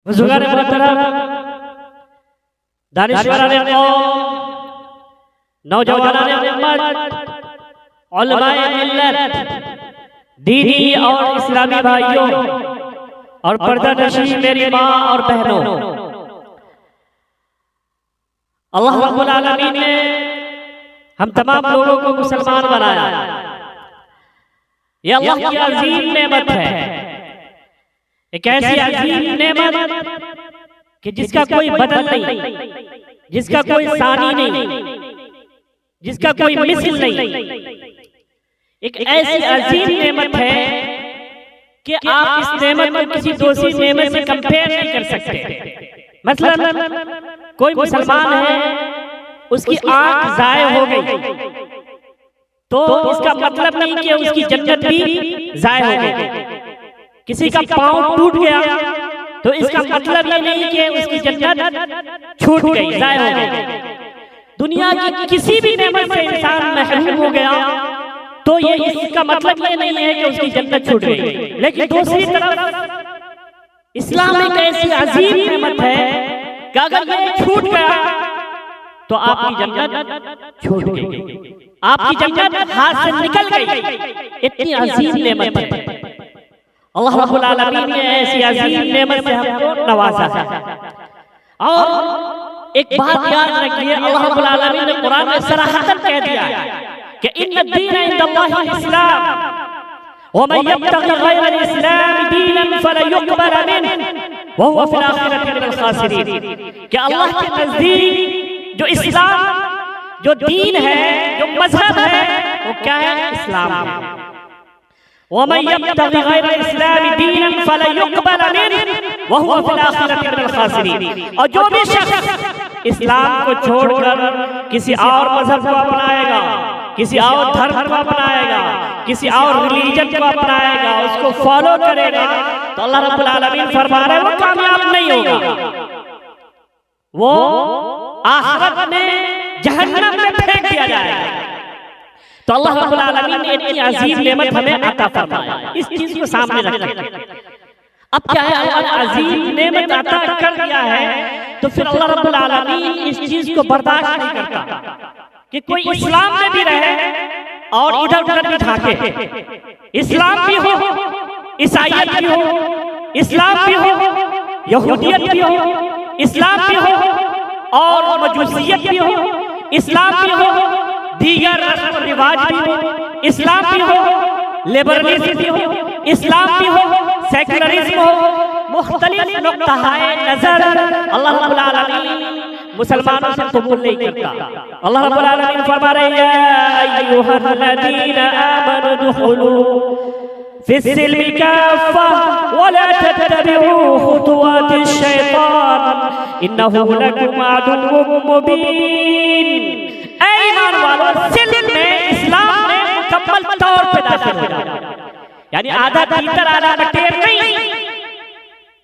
बुजुर्गान मोहतरम, दानिशवरान कौम, नौजवानान उम्मत, उलमाए मिल्लत, दीनी और इस्लामी भाइयों और पर्दानशीं मेरी माँ और बहनों, अल्लाह रब्बुल आलमीन ने हम तमाम लोगों को मुसलमान बनाया। ये अल्लाह की अजीम नेमत है, एक ऐसी अजीम नेमत कि जिसका कोई बदल नहीं, जिसका कोई सानी नहीं, जिसका कोई मिसल नहीं। एक ऐसी अजीम नेमत है कि आप इस नेमत को किसी दूसरी नेमत से कंपेयर नहीं कर सकते। मतलब कोई मुसलमान है, उसकी आंख जाए हो गई तो इसका मतलब नहीं कि उसकी जन्नत भी जाए हो गई। किसी का पांव टूट गया तो इसका मतलब ये नहीं कि उसकी जन्नत छूट गई, जाए हो गई। दुनिया की किसी भी नेमत से इंसान महरूम हो गया तो ये इसका मतलब ये नहीं है कि उसकी जन्नत छूट गई। लेकिन दूसरी तरफ इस्लाम एक ऐसी अजीम नेमत है कि अगर ये छूट गया तो आपकी जन्नत छूट गई, आपकी जन्नत हाथ से निकल गई। इतनी अजीम नेमत है। अल्लाह रब्बुल आलमीन ने ऐसी अजीम नेमत से हमको नवाजा है। और एक बात याद रखिए, अल्लाह रब्बुल आलमीन ने कुरान में सराहतन कह दिया है कि इन्ना दीन इंदल्लाहिल इस्लाम व मन यब्तगि गैरल इस्लाम दीनन फलन युक़बल मिन्हु व हुवा फिल आखिरति मिनल खासिरीन। कि अल्लाह के नजदीक जो इस्लाम, जो दीन है, जो मजहब है, वो क्या है? इस्लाम है। वमन यब्तगि गैरल इस्लाम दीनन फलन युक़बल मिन्हु व हुवा फिल आखिरति मिनल खासिरीन। और जो भी शख्स इस्लाम को छोड़कर किसी और मजहब को अपनाएगा, किसी और धर्म को अपनाएगा, किसी और रिलीजन को अपनाएगा, उसको फॉलो करेगा, तो अल्लाह रब्बुल आलमीन फरमा रहे हैं वो कामयाब नहीं होगा, वो आखिरत में जहन्नम में फेंक दिया जाएगा। तो अल्लाह रब्बुल आलमीन ने इतनी अजीम नेमत हमें अता फरमाया, इस चीज को सामने रखें। अब क्या है, अल्लाह अजीम नेमत अता कर दिया है तो फिर अल्लाह रब्बुल आलमीन इस चीज को बर्दाश्त नहीं करता कि कोई इस्लाम में भी रहे और इधर उधर भी झांके। इस्लाम भी हो, ईसाईयत भी हो, इस्लाम भी हो, यहूदियत भी हो, इस्लाम भी हो और मजूसियत भी हो, इस्लाम भी हो, दीगर रस्म रिवाज भी हो, इस्लाम भी हो, लिबरलिज्म भी हो, इस्लाम भी हो, सेकुलरिज्म हो, मुख्तलिफ नुक्ताए नजर अल्लाह रब्बुल आलमीन मुसलमानों से कबूल नहीं करता। अल्लाह रब्बुल आलमीन फरमा रहे हैं, या अय्युहल्लज़ीना आमनू दुखुलू फिस्सिल्मि काफ़्फ़ा वला तत्तबिऊ खुतुवातिश शैतान इन्नहु लकुम अदुव्वुम मुबीन। ऐ ईमान वालों, सिल्म में, इस्लाम में मुकम्मल तौर पे दाखिल हो जाओ। यानी आधा भीतर आधा बटेर नहीं।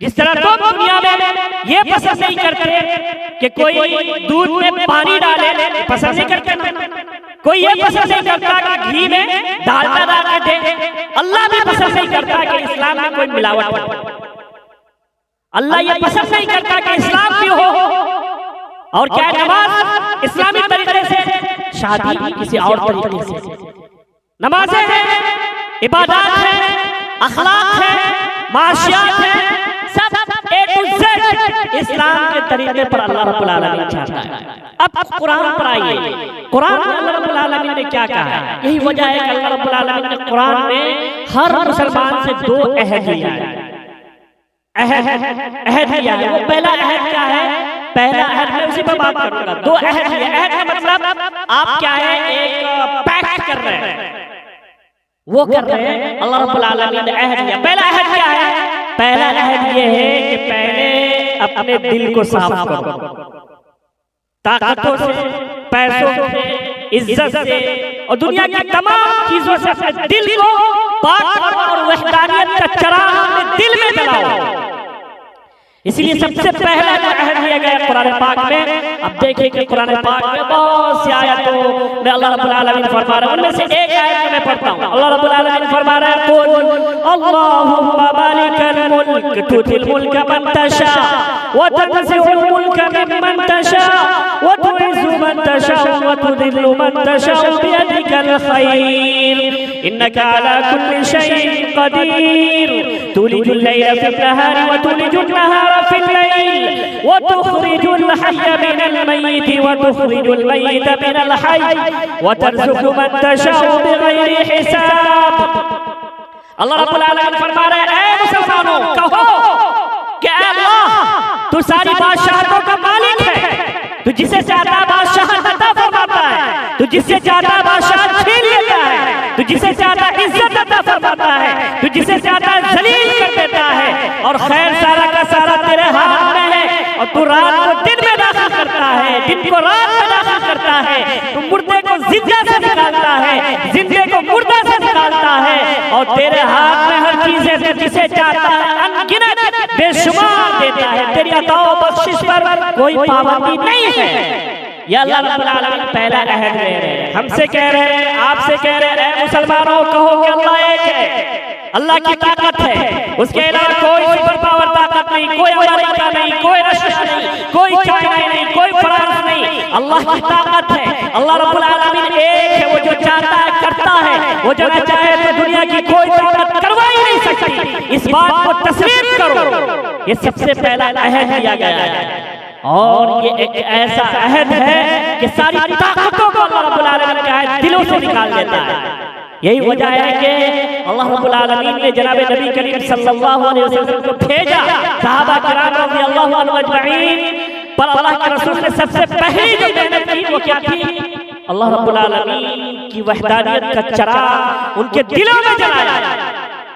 जिस तरह तुम दुनिया में ये पसंद नहीं करते कि कोई दूध में पानी डाले, पसंद नहीं करते। कोई ये पसंद नहीं करता कि घी में डालडा डाल के दे। अल्लाह भी पसंद नहीं करता कि इस्लाम में कोई मिलावट हो। अल्लाह ये पसंद नहीं करता कि इस्लाम भी हो और क्या नमाज इस्लामी तरीके से, शादी किसी और तरीके से। नमाजें हैं, इबादत है, अखलाक है, माशियात है, सब ए टू जेड इस्लाम के तरीके पर अल्लाह रब्बुल आलमीन चाहता है। अब कुरान पर आइए, कुरान में अल्लाह रब्बुल आलमीन ने क्या कहा है? यही वजह है कि अल्लाह रब्बुल आलमीन ने कुरान में हर मुसलमान से दो अहद लिया है। अहद लिया है। वो पहला अहद क्या है? पहला अहद मैं उसी पर बात करूंगा। दो अहद लिया। अहद का मतलब आप क्या है, एक पैक्ट कर रहे हैं, वो कर रहे हैं। अल्लाह रब्बुल आलमीन ने अहद लिया। पहला अहद क्या है? पहला अहद ये है कि पहले अपने दिल को साफ करो, ताकतों से, पैसों से, इज्जत से और दुनिया की तमाम चीजों से अपने दिल को पाक करो और वहदानियत का चिराग अपने दिल में जलाओ। इसलिए सबसे पहला जो अहद लिया गया कुरान पाक में, अब देखिए कि कुरान पाक में बहुत सी आयतों में अल्लाह रब्बुल आलमीन फरमा रहे हैं, उनमें से एक आयत मैं पढ़ता हूँ। अल्लाह रब्बुल आलमीन फरमा रहे हैं, कुल अल्लाहुम्मा मालिकल मुल्क तुतिल मुल्क मन तशा व तनज़िउल मुल्क मिम्मन तशा व तुइज़्ज़ु मन तशा व तुज़िल्लु मन तशा बियदिकल खैर इन्नका अला कुल्लि शैइन क़दीर तुलिजुल लैला फिन नहारि व तुलिजुन नहारा फिल लैल व तुखरिजुल हय्य मिनल मय्यिति व तुखरिजुल मय्यिता मिनल हय्य व तर्ज़ुक़ु मन तशाअ बिग़ैरि हिसाब। अल्लाह रब्बुल आलमीन फरमा रहे हैं, ऐ मुसलमानों कहो कि अल्लाह तू सारी बादशाहतों का मालिक है, तू जिसे चाहता बादशाह अता फरमाता है, तू जिसे चाहता बादशाह छीन लेता है, तू जिसे चाहता इज्जत अता फरमाता है, तू जिसे चाहता जलील कर देता है, और खैर सारा का सारा तेरे हाथ में है। और तू रात को दिन में दाखिल करता है, दिन को रात में दाखिल करता है, तू मुर्दे को जिंदा से निकालता है, जिंदे को मुर्दा से निकालता है, और तेरे हाथ में हर चीज है, जिसे चाहता है अनगिनत बेशुमार देता है। तेरी अता व बख्शिश पर कोई पाबंदी नहीं है। या अल्लाह रब्बुल आलमीन पहला अहद ले रहे हैं, हमसे कह रहे हैं, आपसे कह रहे हैं, मुसलमानों कहो कि अल्लाह एक है, अल्लाह की ताकत है, उसके अलावा कोई सुपर पावर ताकत नहीं, कोई अमेरिका नहीं, कोई रशिया नहीं, कोई चाइना नहीं, कोई फ्रांस नहीं, अल्लाह की ताकत है। अल्लाह रब्बुल आलमीन एक है, वो जो चाहता है करता है, वो जो न चाहे तो दुनिया की कोई ताकत करवा ही नहीं सकती। इस बात को तस्लीम करो। ये सबसे पहला अहद लिया गया है, और ये एक ऐसा अहद है कि सारी ताकतों को अल्लाह रब्बुल आलमीन के दिलों से निकाल देता है। यही वजह है कि अल्लाह रब्बुल आलमीन ने जनाब नबी करीम सल्लल्लाहु अलैहि वसल्लम को भेजा, सहाबा किराम रज़ियल्लाहु अन्हुम अजमईन पर अल्लाह के रसूल ने सबसे पहली जो मेहनत की वो क्या थी? अल्लाह रब्बुल आलमीन की वहदानियत का चिराग उनके दिलों में जलाया,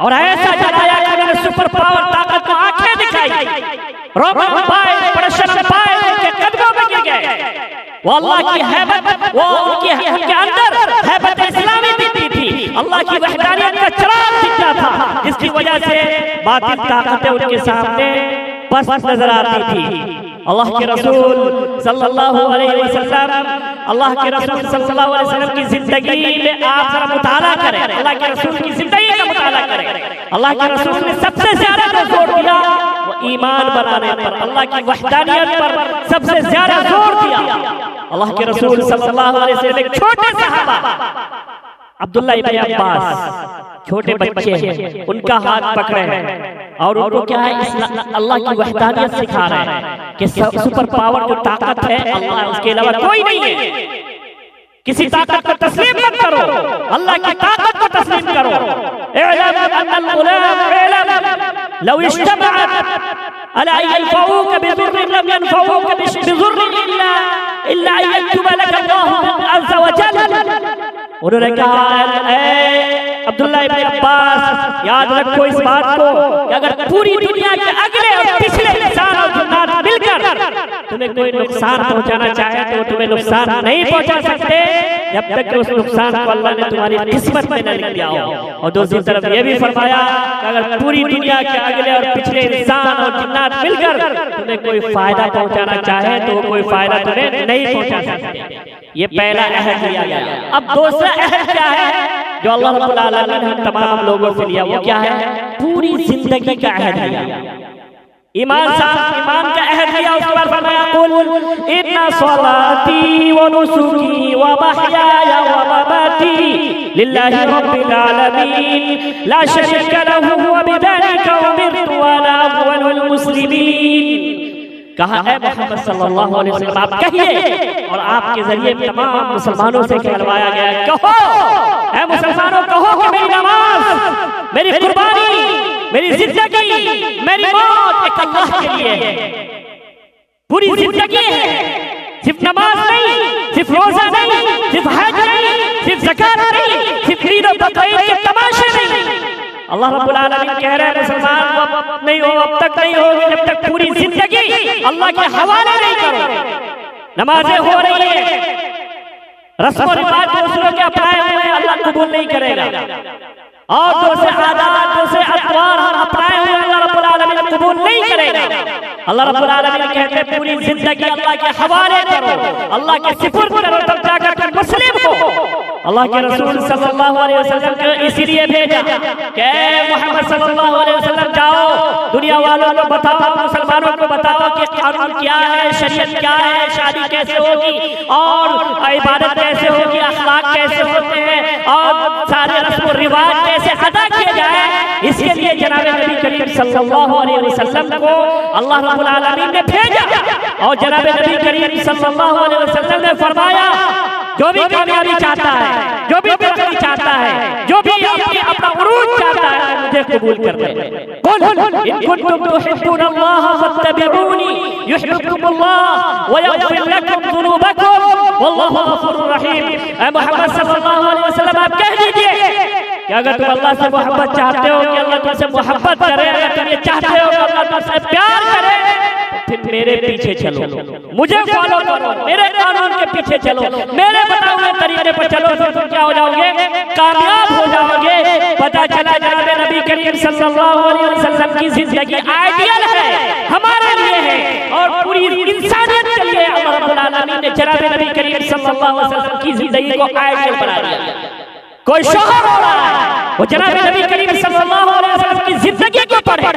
और ऐसा जलाया कि उन्होंने सुपर पावर ताकत को आंखें दिखाई, रोमन एम्पायर, पर्शियन एम्पायर उनके कदमों में गिर गए। वो अल्लाह की हैबत, वो उनके अंदर हैबत इस्लामी दिखती थी, अल्लाह की वहदानियत का चिराग दिखता था, जिसकी वजह से बातिल ताकतें उनके सामने पस्त नजर आती थी। अल्लाह के रसूल सल्लल्लाहु अलैहि वसल्लम, अल्लाह के रसूल सल्लल्लाहु अलैहि वसल्लम की जिंदगी में आप जरा मुताला करें, अल्लाह के रसूल की जिंदगी का मुताला करें। अल्लाह के रसूल ने सबसे ज्यादा जो जोर दिया वो ईमान बनाने पर, अल्लाह की वहदानियत पर सबसे ज्यादा जोर दिया। अल्लाह के रसूल सल्लल्लाहु अलैहि वसल्लम एक छोटे सहाबा अब्दुल्लाह इब्न अब्बास, छोटे बच्चे हैं, उनका हाथ पकड़े हैं और उनको क्या है, अल्लाह की वहदानियत सिखा रहे हैं कि सुपर पावर जो ताकत है अल्लाह, उसके अलावा कोई नहीं है। किसी ताकत को तस्लीम मत करो, अल्लाह की ताकत को तस्लीम करो। लौ इज्तमअत अला अन यनफऊक बिदुर्रिन लम यनफऊक बिदुर्रिन इल्ला अन यक्तुब लक अल्लाहु अज़्ज़ व जल्ल। उन्होंने कहा, अब्दुल्लाह इब्न अब्बास याद रखो इस बात को कि अगर पूरी दुनिया के अगले और पिछले इंसान और जिन्नात मिलकर तुम्हें कोई नुकसान पहुंचाना चाहे तो तुम्हें नुकसान नहीं पहुंचा सकते जब तक उस नुकसान को अल्लाह ने तुम्हारी किस्मत में न लिख दिया हो। और दूसरी तरफ ये भी फरमाया कि अगर पूरी दुनिया के अगले और पिछले इंसान और जिन्नात मिलकर तुम्हें कोई फायदा पहुंचाना चाहे तो कोई फायदा तुम्हें नहीं पहुंचा सकते। ये पहला अहद लिया गया। अब दूसरा अहद क्या है जो अल्लाह रब्बुल आलमीन ने तमाम लोगों से लिया, वो क्या है? पूरी जिंदगी का अहद लिया। ईमान का अहद लिया, उसके बाद फरमाया कुल इन्ना सलाती व नुसुकी व महयाया व ममाती लिल्लाहि रब्बिल आलमीन ला शरीका लहू व बिज़ालिका उमिरतु व अना अव्वलुल मुस्लिमीन। कहा है मोहम्मद सल्लल्लाहु अलैहि वसल्लम आप कहिए, और आपके जरिए तमाम मुसलमानों से कहलवाया गया, कहो ऐ मुसलमानों कहो कि मेरी नमाज, मेरी कुर्बानी, मेरी जिंदगी, मेरी मौत एक अल्लाह के लिए है। पूरी जिंदगी है, सिर्फ नमाज नहीं, सिर्फ रोजा नहीं, सिर्फ हज नहीं, सिर्फ ज़कात नहीं, सिर्फ ईद और बकरीद के तमाशे नहीं। अल्लाह रब्बुल आलमीन कह रहे हैं मुसलमान अब नहीं हो, अब तक नहीं होगी जब तक पूरी जिंदगी अल्लाह के हवाले नहीं करो। नमाजें हो रही है, रस्म और रिवाज दूसरों के अपनाए हुए अल्लाह कबूल नहीं करेगा, और दूसरे आदात दूसरे अतवार हम अपनाए हुए अल्लाह रब्बुल आलमीन कबूल नहीं करेगा। अल्लाह रब्बुल आलमीन कहते हैं पूरी जिंदगी अल्लाह के हवाले करो, अल्लाह के सिपुर्द करो, तब जाकर तुम मुस्लिम हो। अल्लाह के रसूल सल्लल्लाहु अलैहि वसल्लम को इसीलिए भेजा कि मोहम्मद सल्लल्लाहु अलैहि वसल्लम जाओ, दुनिया वालों को बताओ, मुसलमानों को बताओ कि कानून क्या है, शरीयत क्या है, शादी कैसे होगी और इबादत कैसे होगी, अखलाक कैसे होते हैं और सारे रस्म रिवाज कैसे अदा किए जाए। इसके लिए जनाब नबी करीम सल्लल्लाहु अलैहि वसल्लम को अल्लाह रब्बुल आलमीन ने भेजा और जनाब नबी करीम सल्लल्लाहु अलैहि वसल्लम ने फरमाया जो भी कामयाबी चाहता है, जो भी तरक्की चाहता है, जो भी अपना उरूज चाहता है, मुझे कबूल कर ले। कुल इन कुंतुम तुहिब्बुनल्लाह फत्तबिऊनी युहिब्बुकुमुल्लाह व यग़फिर लकुम ज़ुनूबकुम वल्लाहु गफूरुर रहीम। ऐ मोहम्मद सल्लल्लाहु अलैहि वसल्लम आप कह दीजिए कि अगर तुम अल्लाह से मोहब्बत चाहते हो कि अल्लाह तुमसे मोहब्बत करे, अगर तुम ये चाहते हो कि अल्लाह तुमसे प्यार करे, फिर मेरे पीछे चलो, मुझे फॉलो करो, मेरे कानून के पीछे चलो, मेरे बताए हुए तरीके पर चलो, फिर तुम क्या हो जाओगे, कामयाब हो जाओगे। पता चला जनाब नबी करीम सल्लल्लाहु अलैहि वसल्लम की जिंदगी आइडियल है, हमारे लिए है और पूरी इंसानियत के लिए अल्लाह रब्बुल आलमीन ने जनाब नबी करीम सल्लल्लाहु अलैहि वसल्लम की जिंदगी को आइडियल बना दिया। कोई शोहर हो रहा है वो जनाब नबी करीम सल्लल्लाहु अलैहि वसल्लम की जिंदगी के ऊपर है,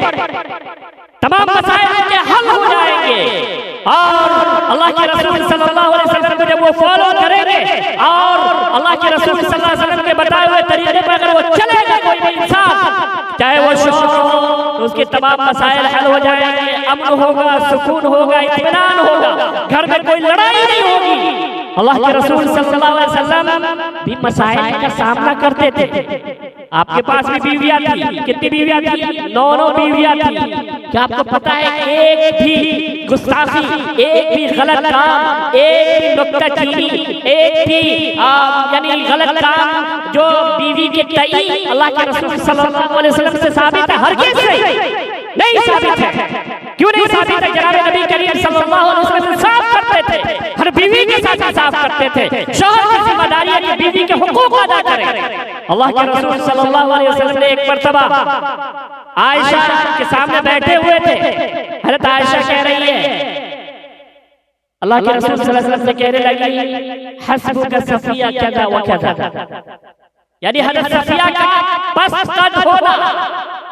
तमाम मसाइल के हल हो जाएंगे और अल्लाह के रसूल सल्लल्लाहु अलैहि वसल्लम को जब वो फॉलो करेंगे और अल्लाह के रसूल सल्लल्लाहु अलैहि वसल्लम के बताए हुए तरीके पर अगर वो चलेगा कोई भी इंसान, चाहे वो शोहर हो, तो उसके तमाम मसाइल हल हो जाएंगे, अमन होगा, सुकून होगा, इत्मीनान होगा, घर में कोई लड़ाई नहीं होगी। अल्लाह के रसूल सल्लल्लाहु अलैहि वसल्लम भी मसाइल का सामना करते थे। आपके पास भी बीवियां थी, कितनी बीवियां थी? 9 बीवियां थी। क्या आपको पता है एक भी गुस्ताखी, एक भी गलत काम, एक भी नुक्ताचीनी, एक भी यानी गलत काम जो बीवी के तई अल्लाह के रसूल सल्लल्लाहु अलैहि वसल्लम से साबित है? हरगिज़ नहीं साबित है। क्यों नहीं साबित है? जनाब नबी करीम सल्लल्लाहु अलैहि वसल्लम साफ करते थे, हर बीवी के साथ साफ करते थे। शौहर की जिम्मेदारी है कि बीवी के हुकूक अदा करे। अल्लाह के रसूल सल्लल्लाहु अलैहि वसल्लम ने एक मर्तबा आयशा के सामने बैठे हुए थे। हज़रत आयशा कह रही है, अल्लाह के रसूल सल्लल्लाहु अलैहि वसल्लम से कहने लगी हस्बुका सफिया कज़ा व कज़ा, यानी हज़रत सफिया का बस कद होना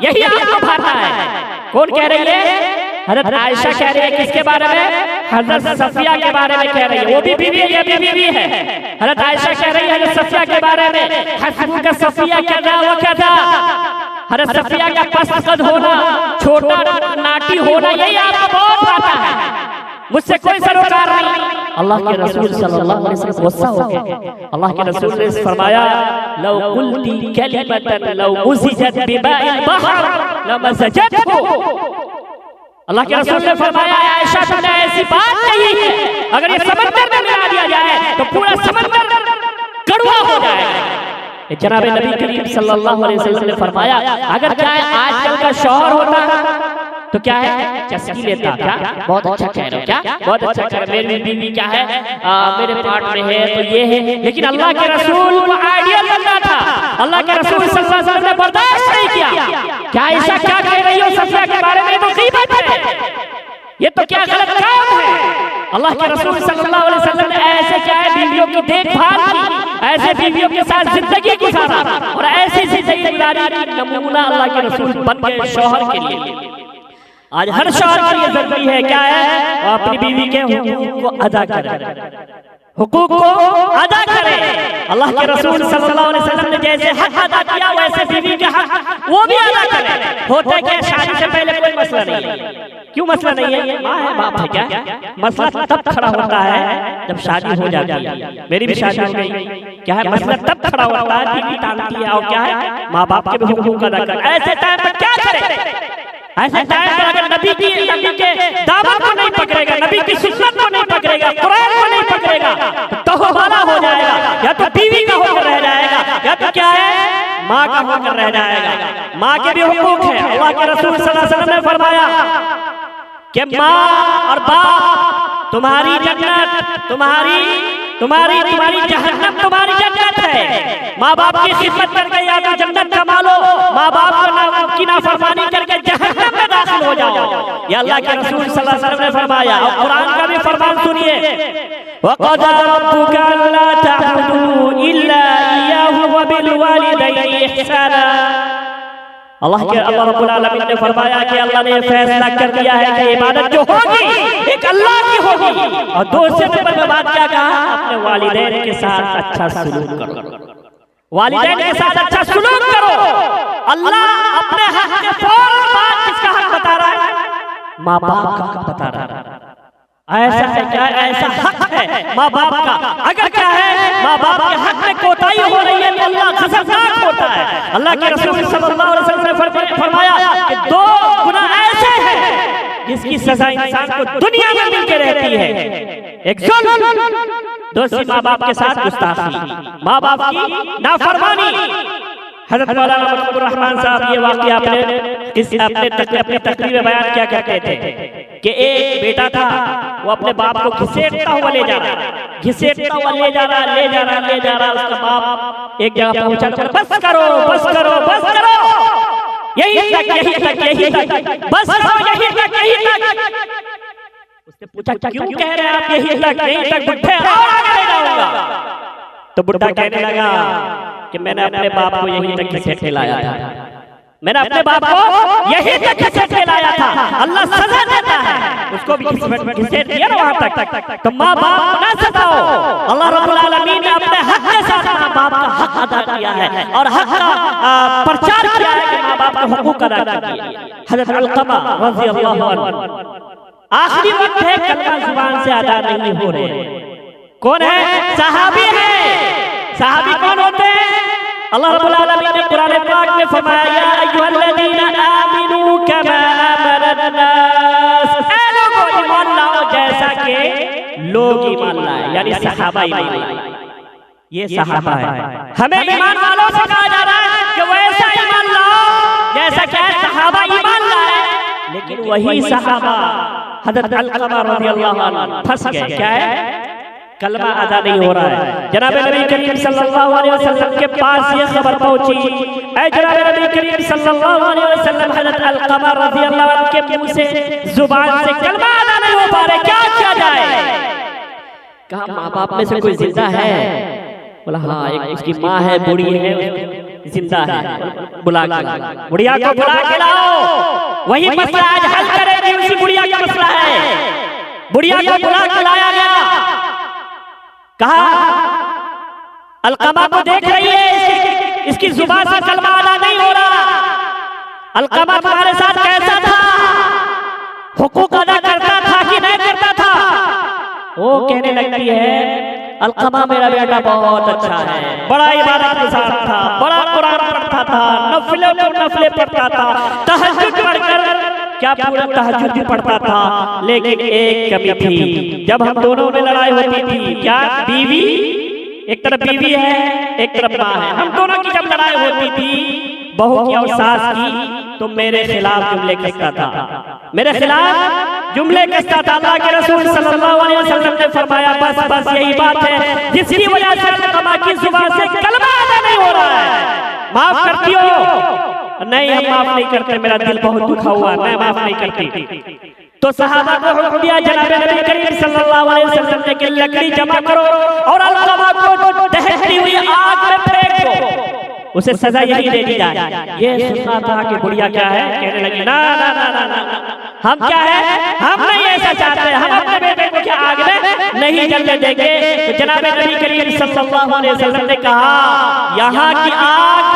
यही आपको भाता है। कौन कह रही है? हज़रत आयशा कह रही है। किसके बारे में? हज़रत सफिया के बारे में कह रही है। वो भी बीवी है, ये भी बीवी है। हज़रत आयशा कह रही है हज़रत सफिया के बारे में हस्बुका सफिया कज़ा व कज़ा, हज़रत सफिया का पस्त कद होना, छोटा नाटी होना यही आपको बहुत भाता है, मुझसे कोई सरोकार नहीं। अल्लाह के रसूल सल्लल्लाहु अलैहि वसल्लम गुस्सा हो गए। अल्लाह के रसूल ने फरमाया लौ कुल्ती कलिमतन लौ मुज़िजत बिमाइल बहर लमज़जतहु। अल्लाह के रसूल ने फरमाया आयशा तुमने ऐसी बात कही है, अगर ये समंदर में मिला दिया जाए तो पूरा समंदर कड़वा हो जाएगा। जनाब नबी करीम सल्लल्लाहु अलैहि वसल्लम ने फरमाया अगर चाहे आजकल का शौहर होता तो क्या है, चस्की लेता। क्या बहुत अच्छा कह रहे हो, क्या बहुत अच्छा कह रहे हो, मेरी बीवी क्या है, मेरे पार्ट में है तो ये है। लेकिन अल्लाह के रसूल को आइडियल बनना था। अल्लाह के रसूल सल्लल्लाहु अलैहि वसल्लम ने बर्दाश्त नहीं किया। क्या ऐसा क्या कह रही हो सफिया के बारे में, तो गीबत है, ये तो क्या गलत काम है। अल्लाह के रसूल सल्लल्लाहु अलैहि वसल्लम ने ऐसे चाहे बीवियों की देखभाल की, ऐसे बीवियों के साथ जिंदगी गुजारा और ऐसी जिंदगी गुजारी का नमूना अल्लाह के रसूल बन गए शौहर के लिए। आज हर शौहर के लिए जरूरी है क्या है, वो अपनी बीवी के हुकूक को अदा करे, हुकूक को अदा करे। अल्लाह के रसूल सल्लल्लाहु अलैहि वसल्लम ने जैसे हक अदा किया वैसे बीवी के हक वो भी अदा करे। होता क्या, शादी से पहले कोई मसला नहीं है। क्यों मसला नहीं है? माँ है, बाप है, क्या मसला तब खड़ा होता है जब शादी हो जाती है। मेरी भी शादी हो गई, क्या है मसला तब खड़ा होता है, बीवी टालती है और क्या है माँ बाप के भी हुकूक अदा करे। ऐसे टाइम पर क्या करे? ऐसे टाइम पर अगर नबी के दावत को नहीं पकड़ेगा, नबी की सुन्नत को नहीं पकड़ेगा, कुरान को नहीं पकड़ेगा तो हवाला हो जाएगा, या तो बीवी का होकर रह जाएगा या तो क्या है माँ का होकर रह जाएगा। माँ के भी हुकूक है। अल्लाह के रसूल सल्लल्लाहु अलैहि वसल्लम ने फरमाया कि माँ और बाप तुम्हारी जन्नत, तुम्हारी तुम्हारी जहन्नम तुम्हारी जन्नत है। माँ बाप की खिदमत करके या तो जन्नत कमा लो, माँ बाप की नाफरमानी करके जहन्नम में दाखिल हो जाओ। ये अल्लाह के रसूल सल्लल्लाहु अलैहि वसल्लम ने फरमाया। और कुरान का भी फरमान सुनिए, वक़ज़ा रब्बुका अल्ला तअबुदू इल्ला इय्याहु व बिल वालिदैनि इहसाना। अल्लाह रब्बुल आलमीन ने फरमाया कि अल्लाह ने फैसला कर दिया है कि इबादत जो होगी एक अल्लाह की होगी। और दूसरे नंबर पर बात क्या कहा, अपने वालिदैन के साथ अच्छा सलूक करो, वालिदैन के साथ अच्छा सलूक करो। अल्लाह अपने हक के फौरन बाद किसका हक बता रहा है, माँ बाप का हक बता रहा है। ऐसा है क्या, ऐसा हक है माँ बाप का। अगर क्या है माँ बाप के हक में कोताही हो रही है तो अल्लाह खतरनाक होता है। अल्लाह के रसूल सल्लल्लाहु अलैहि वसल्लम ने फरमाया कि दो गुनाह ऐसे हैं जिसकी सजा इंसान को दुनिया में मिलके रहती है। एक जुल्म, दूसरी माँ बाप के साथ गुस्ताखी, माँ बाप की नाफरमानी। हज़रत मौलाना मुस्तफा रहमान साहब ये वाक़या अपनी तकरीर में बयान क्या करते थे कि एक बेटा था, वो अपने बाप को घसीटता हुआ ले जा रहा, घसीटता हुआ ले जा रहा। उसका बाप एक जगह पहुंचा तो बस करो, यही तक, बस करो, उसने पूछा क्यों कह रहे हैं आप यही तक, बुढ़े और आगे ले जाऊंगा। तो बुढ़ा कहने लगा कि मैंने अपने बाप को यहीं तक घसीट लाया था, मैंने अपने बाप को यहीं तक घसीट लाया था। अल्लाह सजा देता है, उसको भी घसीट दिया ना वहां तक। तो माँ बाप को ना सताओ। अल्लाह रब्बुल आलमीन ने अपने हक के साथ माँ बाप का हक अदा किया है और हक का प्रचार किया है कि माँ बाप का हुकूक अदा किया। हज़रत अलक़मा रज़ियल्लाहु अन्हु आखिरी वक्त है, कलमा जुबान से अदा नहीं हो रहे। कौन है, सहाबी है। सहाबी कौन होते हैं, अल्लाह रब्बुल आलमीन ने कुरान पाक में फरमाया, या अय्युहल्लज़ीना आमिनू कमा आमनन्नास, ऐ लोगों ईमान लाओ जैसा कि लोग ईमान लाए, यानी सहाबा ईमान लाए। ये सहाबा है। हमें ईमान वालों से कहा जा रहा है कि वैसा ईमान लाओ जैसा क्या सहाबा ईमान लाए। लेकिन वही सहाबा हज़रत अलक़मा रज़ियल्लाहु अन्हु फंस गए। क्या है, कलमा अदा नहीं हो रहा है। जनाब नबी करीम सल्लल्लाहु अलैहि वसल्लम के पास ये खबर पहुंची, ऐ जनाब नबी करीम सल्लल्लाहु अलैहि वसल्लम, हज़रत अलक़मा रज़ियल्लाहु अन्हु के मुंह से जुबान से कलमा अदा नहीं हो पा रहे, क्या किया जाए। कहा माँ बाप में से कोई जिंदा है, बोला हाँ, एक उसकी माँ है, बूढ़ी है, जिंदा है, बुला के बुढ़िया को बुला के लाओ। वही मसला आज हल करेगी, उसी बुढ़िया का मसला है। बुढ़िया को बुला के लाया गया, कहा अलक़मा को देख रही है, इसकी जुबान से कलमा अदा नहीं हो रहा। अलक़मा तुम्हारे साथ कैसा था, हुकूक अदा करता था कि नहीं करता था। वो कहने लगती है, अलक़मा मेरा बेटा बहुत अच्छा है, बड़ा इबादत गुज़ार था, बड़ा कुरान पढ़ता था, नफले पढ़ता था, तहज्जुद पढ़कर क्या पूरा तहज्जुद भी पढ़ता था। लेकिन एक कमी थी, जब हम दोनों में लड़ाई होती थी, क्या बीवी, एक तरफ बीवी है, एक तरफ माँ है, हम दोनों की जब लड़ाई होती थी बहू की और सास की, तो मेरे खिलाफ जुमले कसता था, मेरे खिलाफ जुमले कसता था। अल्लाह के रसूल सल्लल्लाहु अलैहि वसल्लम ने फरमाया, बस यही बात है जिसकी वजह से अलक़मा की जुबान से कलमा अदा नहीं हो रहा है। माफ करती हो? नहीं, हम माफ नहीं करते, मेरा दिल बहुत दुखा हुआ, मैं माफ नहीं करती। तो सहाबा को हुक्म दिया, जनाब नबी करीम सल्लल्लाहु अलैहि वसल्लम ने कि लकड़ी जमा करो और अलक़मा को दहकती हुई आग में फेंक दो, उसे सजा यही दे दी जाए। ये सुनना था कि बुढ़िया क्या है, कहने लगी ना, हम क्या है, हम नहीं ऐसा चाहते, हम अपने बेटे को क्या आग में नहीं जलने देंगे। तो जनाब नबी करीम सल्लल्लाहु अलैहि वसल्लम ने कहा, यहाँ की आग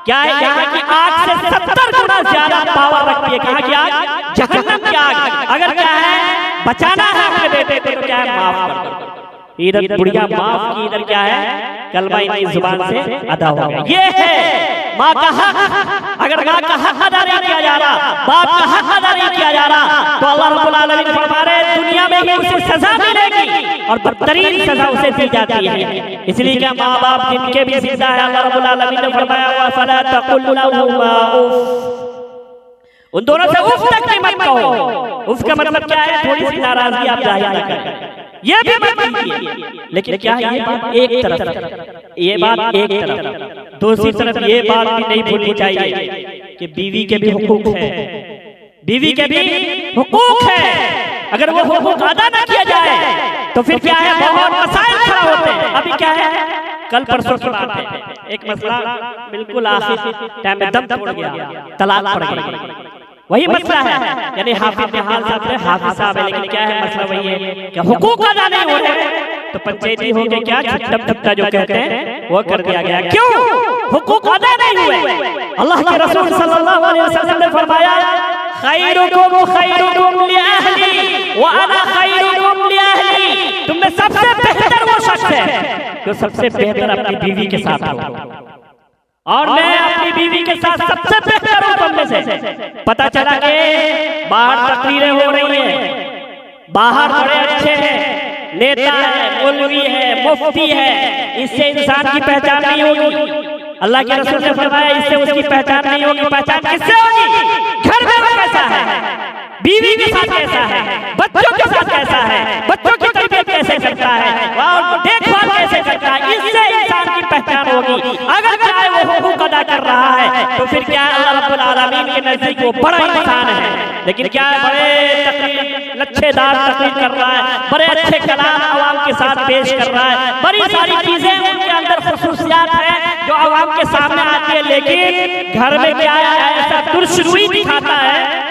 क्या है, यहाँ की आग से 70 गुना ज्यादा पावर रखती है। कहाँ की आग, जहन्नम की आग। अगर क्या है बचाना है अपने बेटे को, तो क्या है, माफ कर दो। इधर बुढ़िया माफ की, इधर क्या है, कलमा इनकी जुबान से अदा हो गया। ये है माँ का हक। अगर माँ का हक अदा नहीं किया जा रहा, बाप का हक अदा नहीं किया जा रहा, तो अल्लाह रब्बुल आलमीन फरमा रहे हैं दुनिया में ही उसे सजा मिलेगी और बदतरीन सजा उसे दी जाती है। इसलिए क्या माँ बाप जिनके भी जिंदा है, अल्लाह रब्बुल आलमीन ने फरमाया, वा फला तकुल लहुमा उफ, उन दोनों से उफ तक भी मत कहो। उफ का मतलब क्या है, थोड़ी सी नाराजगी आप जाहिर न करें। ये भी मत कीजिए। लेकिन क्या ये बात एक तरफ, ये बात एक तरफ, दूसरी तरफ ये बात भी नहीं भूलनी चाहिए कि बीवी के भी हुकूक है, बीवी के भी हुकूक है। अगर वो हुकूक अदा न किया जाए तो फिर क्या है, बहुत मसाइल खड़ा होते हैं। अभी क्या है, कल परसों की बात है, एक मसला बिल्कुल आखिर टाइम में दम तोड़ गया, तलाक पड़ गई। वही मसला है, यानी हाफिज निहाल साहब है, हाफिज साहब है, लेकिन क्या है मसला वही है कि हुकूक अदा नहीं हो रहे, तो पंचायती हो गए क्या छट्टा छट्टा जो कहते हैं वो कर दिया गया। क्यों हुकूक अदा नहीं हुए? अल्लाह के रसूल सल्लल्लाहु अलैहि वसल्लम ने फरमाया, खैरुकुम खैरुकुम लिअहली व अना खैरुकुम लिअहली। तुम में सबसे बेहतर वो शख्स है जो सबसे बेहतर अपनी बीवी के साथ हो, और मैं अपनी बीवी के साथ सबसे बेहतर हूं तुम में से। पता चला कि बाहर तकरीरें हो रही हैं, बाहर बड़े अच्छे हैं, नेता है, मौलवी है, मुफ्ती है, इससे इंसान की पहचान नहीं होगी। अल्लाह के रसूल ने फरमाया इससे उसकी पहचान नहीं होगी। पहचान किससे होगी? घर में वो कैसा है, बीवी के साथ कैसा है, बच्चों के साथ कैसा है, बच्चों की तरबियत कैसे करता है, और देखभाल कैसे करता है, इससे इंसान की पहचान होगी। अगर चाहे वो हुकूक अदा कर रहा है तो फिर क्या अल्लाह रब्बुल आलमीन के नजदीक वो बड़ा इंसान है। लेकिन क्या बड़े तकरीर लच्छेदार तकरीर कर रहा है, बड़े अच्छे कलाम आवाम के साथ पेश कर रहा है, बड़ी सारी चीजें उनके अंदर खुसूसियात है जो आवाम के सामने आती है, लेकिन घर में क्या ऐसा तुर्शरुई दिखाता है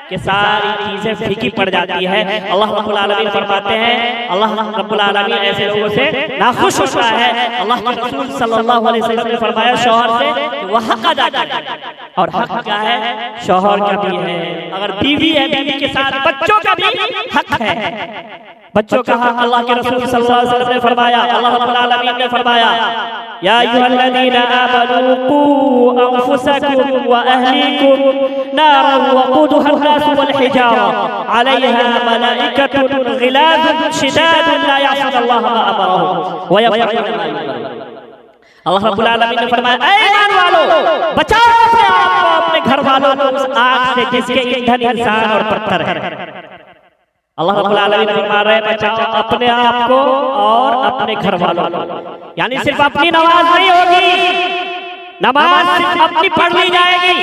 कि सारी चीजें फीकी पड़ जाती है। अल्लाह रब्बुल आलमीन फरमाते हैं, अल्लाह रब्बुल आलमीन ऐसे लोगों से नाखुश होता है। अल्लाह के रसूल सल्लल्लाहु अलैहि वसल्लम ने फरमाया शौहर से वो हक अदा करे, और हक क्या है, शौहर का भी है, अगर बीवी है बीवी के साथ बच्चों का भी हक है। बच्चों का हक अल्लाह के रसूल सल्लल्लाहु अलैहि वसल्लम ने फरमाया, अल्लाह रब्बुल आलमीन ने फरमाया, या अय्युहल्लज़ीना आमनू कू अनफुसकुम व अहलीकुम नारन वक़ूदुहा अन्नास वल हिजारा अलैहा मलाइकतुन गिलाज़ुन शिदादुन ला यअसूनल्लाह मा अमरहुम व यफ़अलूना मा युमरून। अल्लाह रब्बुल आलमीन ने फरमाया, ऐ ईमान वालों, बचाओ अपने आप को, अपने घर वालों को उस आग से जिसके ईंधन इंसान और पत्थर है। अल्लाह रब्बुल आलमीन फरमा रहे हैं, बचाओ अपने आप को और अपने घर वालों को। यानी सिर्फ अपनी नमाज नहीं होगी, नमाज सिर्फ अपनी पढ़ ली जाएगी,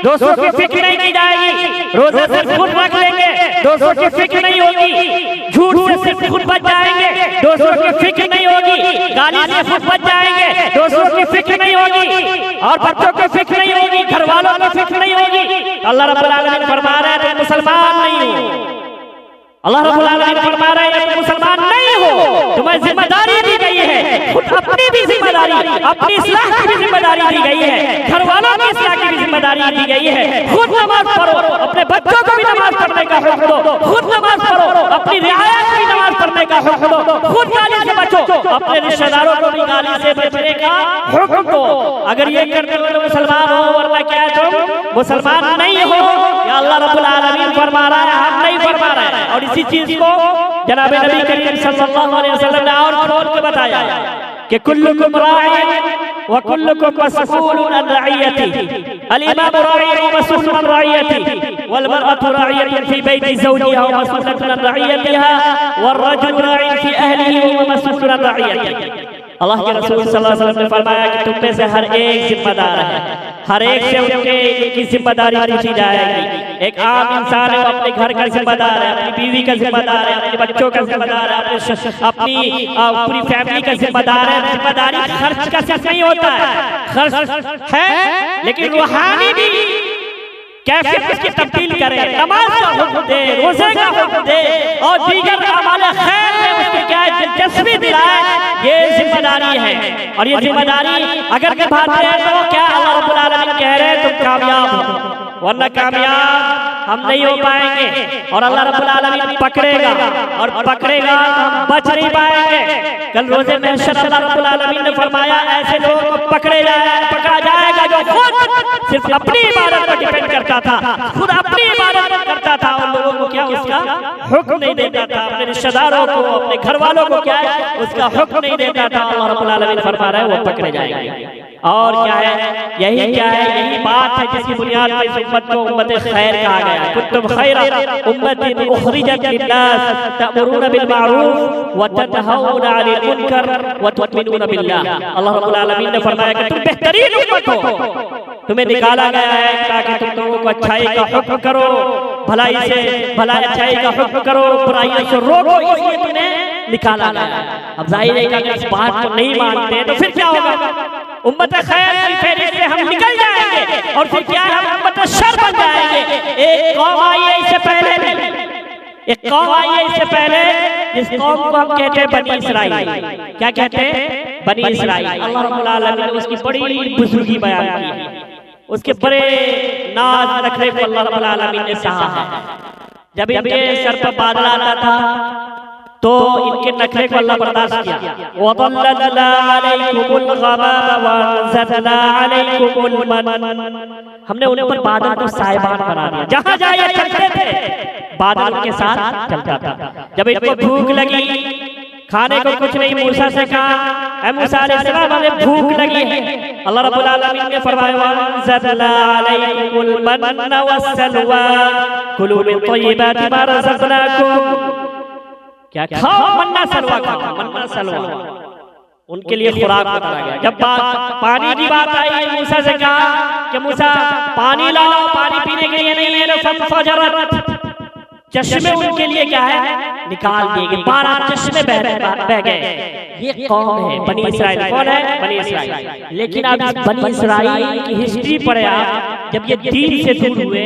दोस्तों की फिक्र नहीं की जाएगी, रोजे सिर्फ खुद रख लेंगे, दोस्तों की फिक्र नहीं होगी, झूठ से सिर्फ खुद बच जाएंगे, दोस्तों की फिक्र नहीं होगी, गाली से खुद बच जाएंगे, दोस्तों की फिक्र नहीं होगी, और बच्चों की फिक्र नहीं होगी, घर वालों की फिक्र नहीं होगी। अल्लाह रब्बुल आलमीन फरमा रहे हैं, तुम मुसलमान नहीं हो। अल्लाह रब्बुल आलमीन फरमा रहे हैं, तुम मुसलमान नहीं हो, तुम्हें जिम्मेदारी दी गई है, खुद अपनी भी जिम्मेदारी, अपनी इस्लाह की भी जिम्मेदारी दी गई है, घर वालों की इस्लाह की भी जिम्मेदारी दी गई है। खुद नमाज पढ़ो, अपने बच्चों को भी नमाज पढ़ने का हुक्म दो, खुद नमाज पढ़ो, अपनी रियाया को भी नमाज पढ़ने का हुक्म दो, खुद गाली से बचो, अपने रिश्तेदारों को भी गाली से बचने का हुक्म दो। अगर ये करते हो तो मुसलमान हो, वरना क्या है तुम मुसलमान नहीं हो। या अल्लाह रब्बुल आलमीन फरमा रहा है, हम नहीं फरमा रहे हैं। और इसी चीज को जनाब नबी करीम सल्लल्लाहु अलैहि वसल्लम ने और खोल के बताया कि कुल्लुकुम राइन व कुल्लुकुम मसऊलुन अन रइयती, अल इमाम राइन व मसऊलुन अन रइयती वल मरअतु राइयतुन फी बैति ज़ौजिहा व मसऊलतुन अन रइयतिहा वर रजुलु राइन फी अहलिही व मसऊलुन अन रइयतिही। अल्लाह के रसूल सल्लल्लाहु अलैहि वसल्लम ने फरमाया कि तुम में से हर एक जिम्मेदार है, हर एक से उनकी जिम्मेदारी पूछी जाएगी। एक आम इंसान है, अपने घर का जिम्मेदार है, अपनी बीवी का जिम्मेदार है, अपने बच्चों का जिम्मेदार है, अपनी पूरी फैमिली का जिम्मेदार है। जिम्मेदारी खर्च का सिर्फ नहीं होता है, खर्च है लेकिन रूहानी भी कैफियत इसकी तब्दील करे, नमाज का हुक्म दे, रोजे का हुक्म दे, और दीगर अमाल खैर में उसकी क्या दिलचस्पी दिलाए, ये जिम्मेदारी है। और ये जिम्मेदारी अगर निभाते हैं तो क्या अल्लाह रब्बुल आलमीन कह रहे हैं तुम कामयाब हो, वरना कामयाब हम नहीं हो पाएंगे। और अल्लाह रब्बुल आलमीन पकड़ेगा, और पकड़ेगा तो हम बच नहीं पाएंगे। कल रोजे महशर अल्लाह रब्बुल आलमीन ने फरमाया ऐसे लोगों को पकड़ा जाएगा जो खुद सिर्फ अपनी इबादत पर डिपेंड करता था, खुद अपनी इबादत करता था, और लोगों को क्या उसका हुक्म नहीं देता था, अपने रिश्तेदारों को, अपने घर वालों को क्या है उसका हुक्म नहीं देता था। अल्लाह रब्बुल आलमीन फरमा रहा है वो पकड़े जाएंगे। और क्या है, यही क्या है, यही बात है जिसकी बुनियाद पर इस उम्मत को उम्मत खैर कहा गया है। कुंतुम खैरा उम्मतिन उखरिजत लिन्नास तअमुरूना बिल मारूफ व तनहौना अनिल मुनकर व तु'मिनूना बिल्लाह। अल्लाह रब्बुल आलमीन ने फरमाया कि तुम बेहतरीन उम्मत हो, तुम्हें निकाला गया है ताकि तुम लोगों को अच्छाई का हुक्म करो, भलाई से भलाई अच्छाई का हुक्म करो, बुराइयों से रोको, इसलिए तुम्हें निकाला गया है। अब जाहिर है कि अगर इस बात को नहीं मानते तो फिर क्या होगा, उम्मत खैर की फेहरिस्त से हम निकल जाएंगे और फिर क्या है, हम उम्मत शर बन जाएंगे। एक कौम आई है इससे पहले भी, एक कौम आई है इससे पहले जिस कौम को हम कहते हैं बनी इसराइल। क्या कहते हैं? बनी इसराइल। अल्लाह रब्बुल आलमीन ने उसकी बड़ी बुजुर्गी बयान की है, उसके बड़े नाज रखने को अल्लाह रब्बुल आलमीन ने सहा है। जब इनके सर पर बादल आता था तो इनके नखरे को अल्लाह बर्दाश्त किया। वज़ल्ललना अलैकुमुल गमाम वअंज़लना अलैकुमुल मन, हमने उन पर बादल को साहिबान बना दिया, जहां जाए चलते थे बादल के साथ चलता था। जब इनको भूख लगी, खाने को कुछ नहीं, मूसा से कहा, ऐ मूसा अलैहिस्सलाम हमें भूख लगी है। अल्लाह रब्बुल आलमीन ने फरमाया वअंज़लना अलैकुमुल मन्ना वस्सलवा कुलू मिन तय्यिबाति मा रज़क़नाकुम, क्या खाओ, मन्ना सलवा खाओ, मन्ना सलवा उनके लिए खुराक बताया गया। जब पानी की बात आई, मूसा से कहा कि मूसा पानी लाओ, पानी पीने के लिए नहीं है, फजरत चश्मे उनके लिए क्या है, निकाल दिए गए, 12 चश्मे बह गए। ये कौन है? बनी इसराइल। कौन है? बनी इसराइल। लेकिन अब बनी इसराइल की हिस्ट्री पढ़े आप, जब ये दीन से दूर हुए,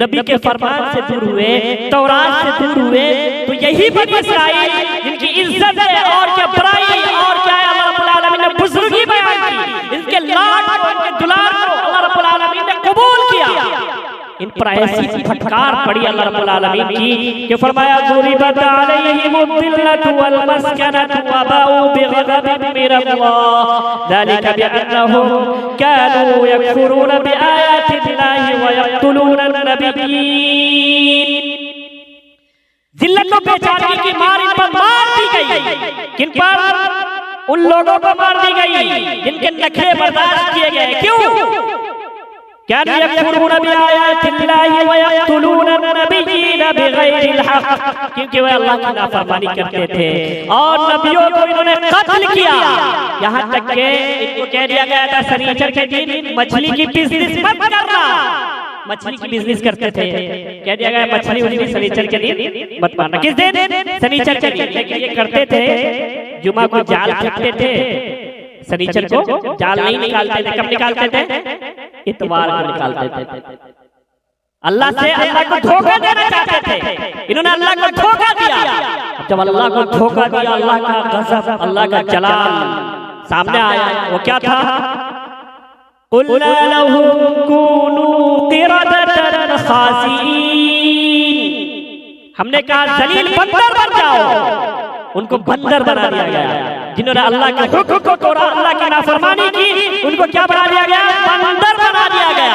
नबी के फरमान से दूर हुए, तौरात से दूर हुए, तो यही बनी इसराइल जिनकी इज्जत है और क्या बुराई और क्या है, अल्लाह रब्बुल आलमीन ने बुजुर्गी बयान की, इनके लाड को, इनके दुलार को अल्लाह रब्बुल आलमीन ने कबूल किया। इन पर ऐसी फटकार पड़ी अल्लाह रब्बुल आलमीन की कि फरमाया ज़ुरिबत अलैहिमुद दिल्लतु वल मस्कनतु व बाऊ बिग़ज़बिन मिनल्लाह ज़ालिका बिअन्नहुम कानू यकफुरूना बिआयातिल्लाहि व यक़्तुलूना अन्नबिय्यीन। जिल्लत और बेचारी की मार इन पर मार दी गई। किन पर? उन लोगों को मार दी गई जिनके नखरे बर्दाश्त किए गए। क्यों? क्या यकफुरूना बिआयातिल्लाहि व यक़्तुलूना अन्नबिय्यीन बिग़ैरिल हक़, क्योंकि वे अल्लाह की नाफरमानी करते थे और नबियों को इन्होंने कत्ल किया। यहाँ तक के इनको कह दिया गया था शनीचर के दिन मछली की बिजनेस मत करना, मछली की बिजनेस करते थे, कह दिया गया मछली उछली शनीचर के दिन मत मारना। किस दिन? शनीचर के दिन। लेकिन ये करते थे, जुमा को जाल फेंकते थे, शनीचर को जाल नहीं निकालते थे। कब निकालते थे? इतवार को निकालते थे। अल्लाह से अल्लाह को धोखा देना चाहते थे, इन्होंने अल्लाह को धोखा दिया। जब अल्लाह को धोखा दिया, अल्लाह का गज़ब, अल्लाह का जलाल सामने आया। वो क्या था? क़ुल्ना लहुम कूनू क़िरदतन ख़ासीईन, हमने कहा जलील बंदर बन जाओ, उनको बंदर बना दिया गया। जिन्होंने अल्लाह के हुक्म को तोड़ा, अल्लाह की नाफरमानी की, उनको क्या बना दिया गया? बंदर बना दिया गया।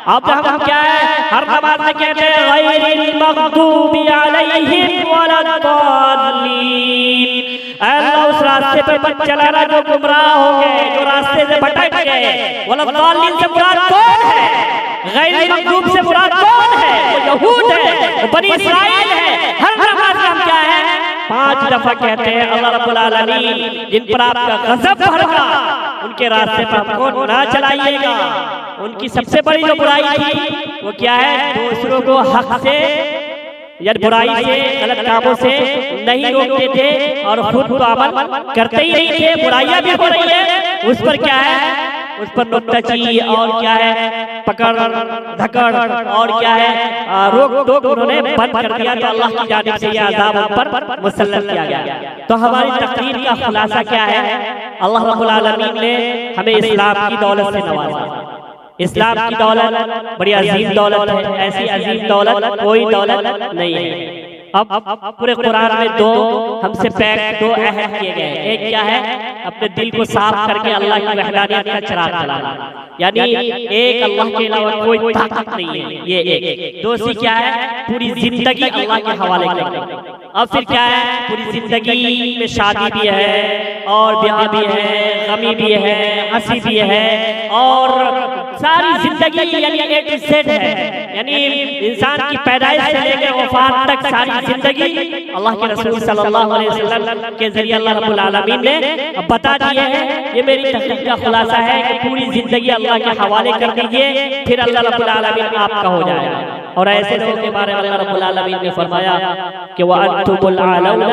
अब हम क्या है, हर नमाज में कहते हैं गैरिल मग़दूबी अलैहिम वलद्दालीन, अल्लाह उस रास्ते पे मत चलाना जो गुमराह हो गए, जो रास्ते से भटक गए। वलद्दालीन से मुराद कौन है? गैरिल मग़दूब से मुराद कौन है? वो यहूद है, वो बनी इसराइल है। हर नमाज में हम क्या है, 5 दफा कहते हैं अल्लाह रब्बुल आलमीन जिन पर आपका गज़ब भड़का, उनके रास्ते पर हमको ना चलाइएगा। उनकी सबसे बड़ी जो बुराई थी वो क्या है? दूसरों को हक से या बुराई से, गलत कामों से नहीं रोकते थे और खुद को अमल करते ही नहीं थे। बुराइयां भी हो रही है, उस पर क्या है, उस पर नुक्ताचीनी और क्या है, पकड़ धकड़ और क्या है, रोक टोक उन्होंने बंद कर दिया। तो अल्लाह की जानिब से यह अज़ाब उन पर मुसल्लत किया गया। तो हमारी तकरीर का खुलासा क्या है? अल्लाह रब्बुल आलमीन ने हमें इस्लाम की दौलत से नवाजा। इस्लाम की दौलत बड़ी अजीम दौलत है, ऐसी अजीम दौलत कोई दौलत नहीं है। अब पूरे कुरान में दो हमसे पैक दो अहद किए गए। एक क्या है? अपने दिल को साफ करके अल्लाह की वहदानियत का चिराग जलाना, यानी एक अल्लाह के अलावा कोई ताकत नहीं है, ये एक। दूसरी क्या है? पूरी जिंदगी अल्लाह के हवाले करना। अब फिर क्या है, पूरी जिंदगी में शादी भी है और ब्याह भी है, गमी भी है, हंसी भी है, और सारी जिंदगी यानी A to Z है, यानी इंसान की पैदाइश से लेकर वफात तक सारी जिंदगी अल्लाह के रसूल सल्लल्लाहु अलैहि वसल्लम के जरिए अल्लाह रब्बुल आलमीन ने बता दिए हैं। ये मेरी तकरीर का खुलासा है कि पूरी जिंदगी अल्लाह के हवाले कर दीजिए, फिर अल्लाह रब्बुल आलमीन आपका हो जाएगा। और ऐसे लोगों के बारे में अल्लाह रब्बुल आलमीन ने फरमाया कि व अंतुमुल आलौना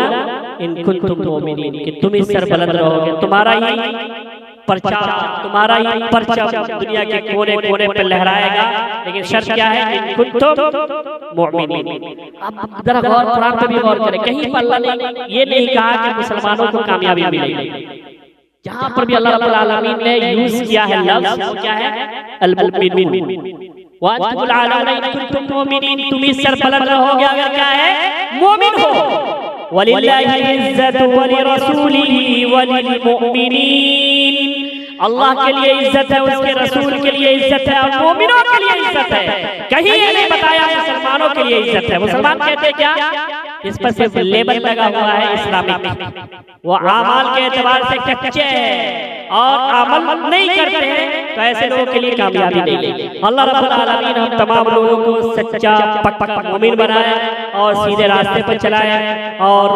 इन कुंतुम मुमिनीन, कि तुम इस सरबलंद रहोगे, तुम्हारा ही प्रचार, तुम्हारा ही परचम दुनिया के कोने कोने पर लहराएगा, लेकिन शर्त क्या है, इन कुंतुम मुमिनीन। अब जरा गौर, कुरान पे भी गौर करें, कहीं पर अल्लाह ने ये नहीं कहा कि मुसलमानों को कामयाबी मिलेगी। जहां पर भी अल्लाह रब्बुल आलमीन ने यूज किया है लफ्ज, वो क्या है, अल मुमिनून। वांतुल आलौना इन कुंतुम मुमिनीन, तुम इस सरबलंद रहोगे अगर क्या है, मोमिन हो। वलिल्लाहि इज्जतु वलिरसूलिही वलिलमुमिनीन, अल्लाह के लिए इज्जत है, उसके रसूल के लिए इज्जत है, और मोमिनों के लिए इज्जत है। कहीं ये नहीं बताया मुसलमानों के लिए इज्जत है। मुसलमान कहते क्या, इस पर सिर्फ लेबल लगा हुआ है इस्लामिक, वो आमाल के एतबार से कच्चे हैं और अमल नहीं करते हैं, तो ऐसे लोगों के लिए कामयाबी नहीं है। अल्लाह रब्बुल आलमीन हम तमाम लोगों को सच्चा पक्का मोमिन बनाए और सीधे रास्ते पर चलाए और